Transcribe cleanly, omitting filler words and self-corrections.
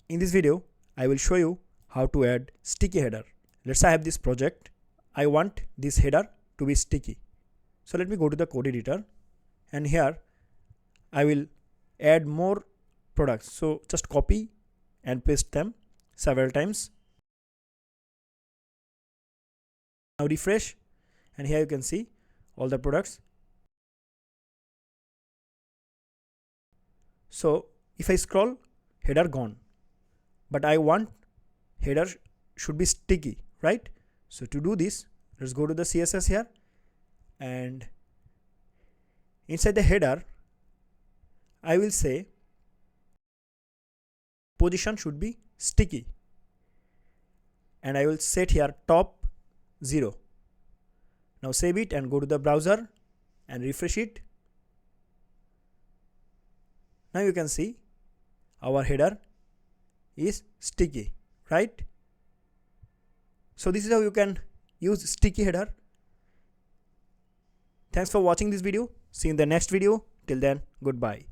In this video, I will show you how to add sticky header. Let's say I have this project. I want this header to be sticky. So let me go to the code editor, and here I will add more products. So just copy and paste them several times. Now refresh, and here you can see all the products. So if I scroll, header gone, but I want header should be sticky, right? So to do this, let's go to the CSS here, and inside the header I will say position should be sticky, and I will set here top 0. Now save it and go to the browser and refresh it. Now you can see our header is sticky, right? So this is how you can use sticky header. Thanks for watching this video. See you in the next video. Till then, goodbye.